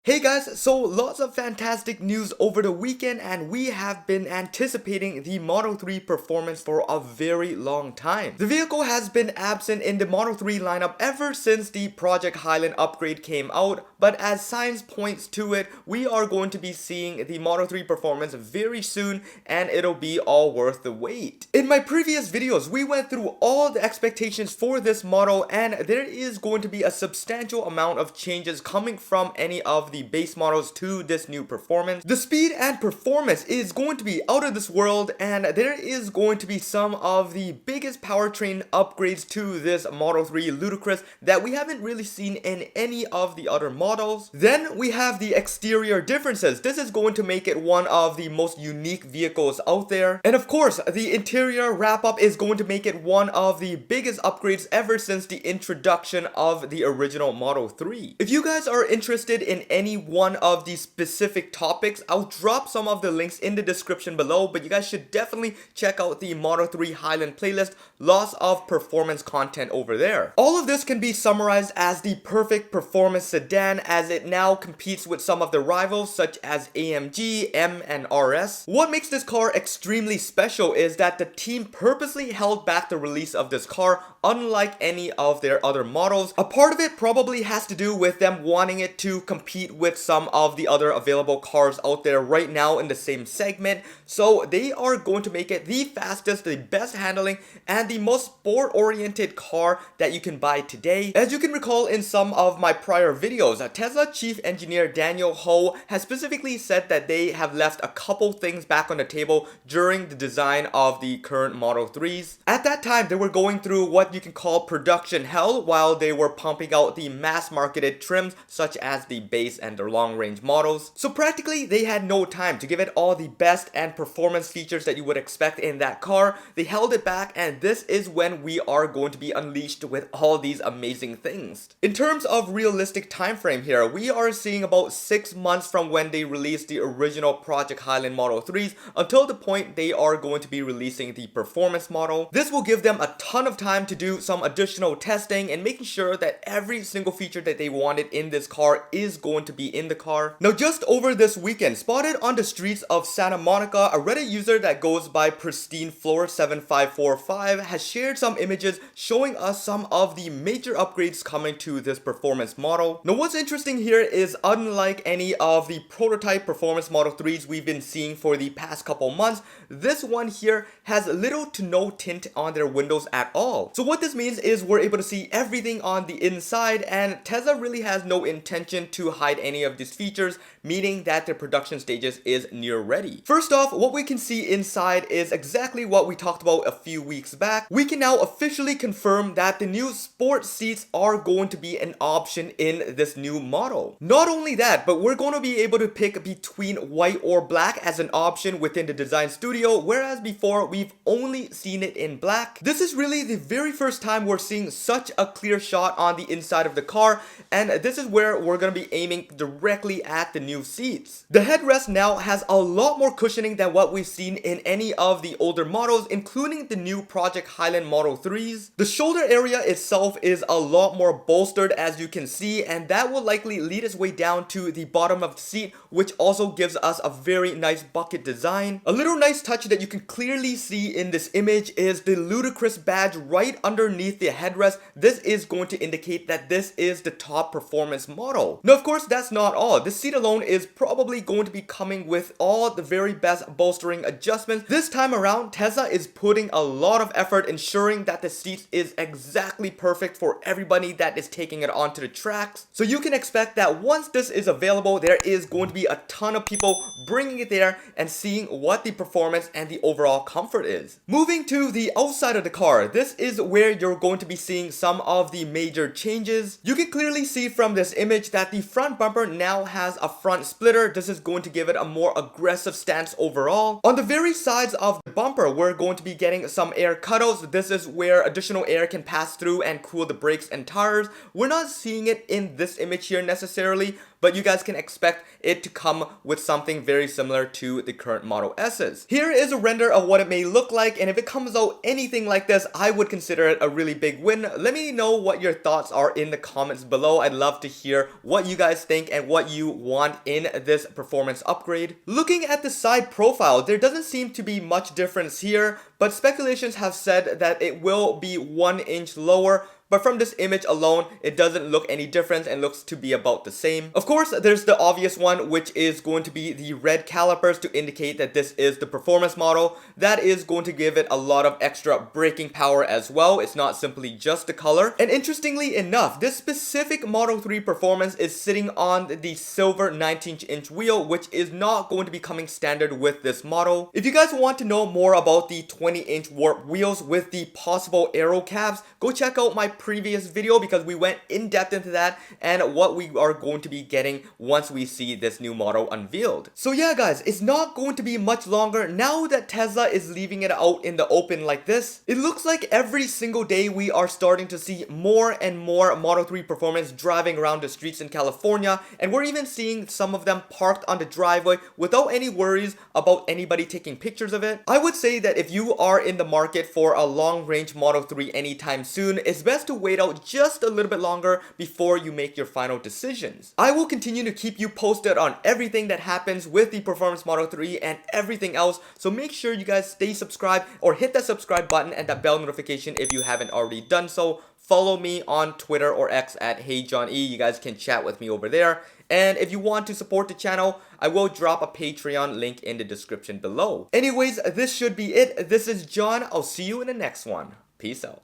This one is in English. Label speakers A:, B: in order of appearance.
A: Hey guys, so lots of fantastic news over the weekend and we have been anticipating the Model 3 performance for a very long time. The vehicle has been absent in the Model 3 lineup ever since the Project Highland upgrade came out, but as science points to it, we are going to be seeing the Model 3 performance very soon and it'll be all worth the wait. In my previous videos, we went through all the expectations for this model and there is going to be a substantial amount of changes coming from any of the base models to this new performance. The speed and performance is going to be out of this world and there is going to be some of the biggest powertrain upgrades to this Model 3 Ludicrous that we haven't really seen in any of the other models. Then we have the exterior differences. This is going to make it one of the most unique vehicles out there. And of course, the interior wrap-up is going to make it one of the biggest upgrades ever since the introduction of the original Model 3. If you guys are interested in any one of these specific topics, I'll drop some of the links in the description below, but you guys should definitely check out the Model 3 Highland playlist. Lots of performance content over there. All of this can be summarized as the perfect performance sedan as it now competes with some of the rivals such as AMG, M, and RS. What makes this car extremely special is that the team purposely held back the release of this car unlike any of their other models. A part of it probably has to do with them wanting it to compete with some of the other available cars out there right now in the same segment. So they are going to make it the fastest, the best handling, and the most sport-oriented car that you can buy today. As you can recall in some of my prior videos, Tesla chief engineer Daniel Ho has specifically said that they have left a couple things back on the table during the design of the current Model 3s. At that time, they were going through what you can call production hell while they were pumping out the mass-marketed trims such as the base and the long-range models. So practically, they had no time to give it all the best and performance features that you would expect in that car. They held it back, and this is when we are going to be unleashed with all these amazing things. In terms of realistic time frame here, we are seeing about 6 months from when they released the original Project Highland Model 3s until the point they are going to be releasing the performance model. This will give them a ton of time to do some additional testing and making sure that every single feature that they wanted in this car is going to be in the car. Now, just over this weekend, spotted on the streets of Santa Monica, a Reddit user that goes by PristineFloor7545 has shared some images showing us some of the major upgrades coming to this performance model. Now, what's interesting here is unlike any of the prototype performance Model 3s we've been seeing for the past couple months, this one here has little to no tint on their windows at all. So what this means is we're able to see everything on the inside, and Tesla really has no intention to hide any of these features, meaning that their production stages is near ready. First off, what we can see inside is exactly what we talked about a few weeks back. We can now officially confirm that the new sport seats are going to be an option in this new model. Not only that, but we're going to be able to pick between white or black as an option within the design studio, whereas before we've only seen it in black. This is really the very first time we're seeing such a clear shot on the inside of the car, and this is where we're going to be aiming directly at the new seats. The headrest now has a lot more cushioning than what we've seen in any of the older models, including the new Project Highland Model 3s. The shoulder area itself is a lot more bolstered, as you can see, and that will likely lead its way down to the bottom of the seat, which also gives us a very nice bucket design. A little nice touch that you can clearly see in this image is the Ludicrous badge right underneath the headrest. This is going to indicate that this is the top performance model. Now, of course, that's not all. This seat alone is probably going to be coming with all the very best bolstering adjustments. This time around, Tesla is putting a lot of effort ensuring that the seat is exactly perfect for everybody that is taking it onto the tracks. So you can expect that once this is available, there is going to be a ton of people bringing it there and seeing what the performance and the overall comfort is. Moving to the outside of the car, this is where you're going to be seeing some of the major changes. You can clearly see from this image that the front bumper now has a front splitter. This is going to give it a more aggressive stance overall. On the very sides of the bumper, we're going to be getting some air cutouts. This is where additional air can pass through and cool the brakes and tires. We're not seeing it in this image here necessarily, but you guys can expect it to come with something very similar to the current Model S's. Here is a render of what it may look like, and if it comes out anything like this, I would consider it a really big win. Let me know what your thoughts are in the comments below. I'd love to hear what you guys think and what you want in this performance upgrade. Looking at the side profile, there doesn't seem to be much difference here, but speculations have said that it will be 1 inch lower. But from this image alone, it doesn't look any different and looks to be about the same. Of course, there's the obvious one, which is going to be the red calipers to indicate that this is the performance model. That is going to give it a lot of extra braking power as well. It's not simply just the color. And interestingly enough, this specific Model 3 performance is sitting on the silver 19-inch wheel, which is not going to be coming standard with this model. If you guys want to know more about the 20-inch warp wheels with the possible aero cabs, go check out my previous video because we went in depth into that and what we are going to be getting once we see this new model unveiled. So yeah guys, it's not going to be much longer now that Tesla is leaving it out in the open like this. It looks like every single day we are starting to see more and more Model 3 performance driving around the streets in California, and we're even seeing some of them parked on the driveway without any worries about anybody taking pictures of it. I would say that if you are in the market for a long-range Model 3 anytime soon, it's best to wait out just a little bit longer before you make your final decisions. I will continue to keep you posted on everything that happens with the Performance Model 3 and everything else, so make sure you guys stay subscribed or hit that subscribe button and that bell notification if you haven't already done so. Follow me on Twitter or X at HeyJohnE. You guys can chat with me over there. And if you want to support the channel, I will drop a Patreon link in the description below. Anyways, this should be it. This is John. I'll see you in the next one. Peace out.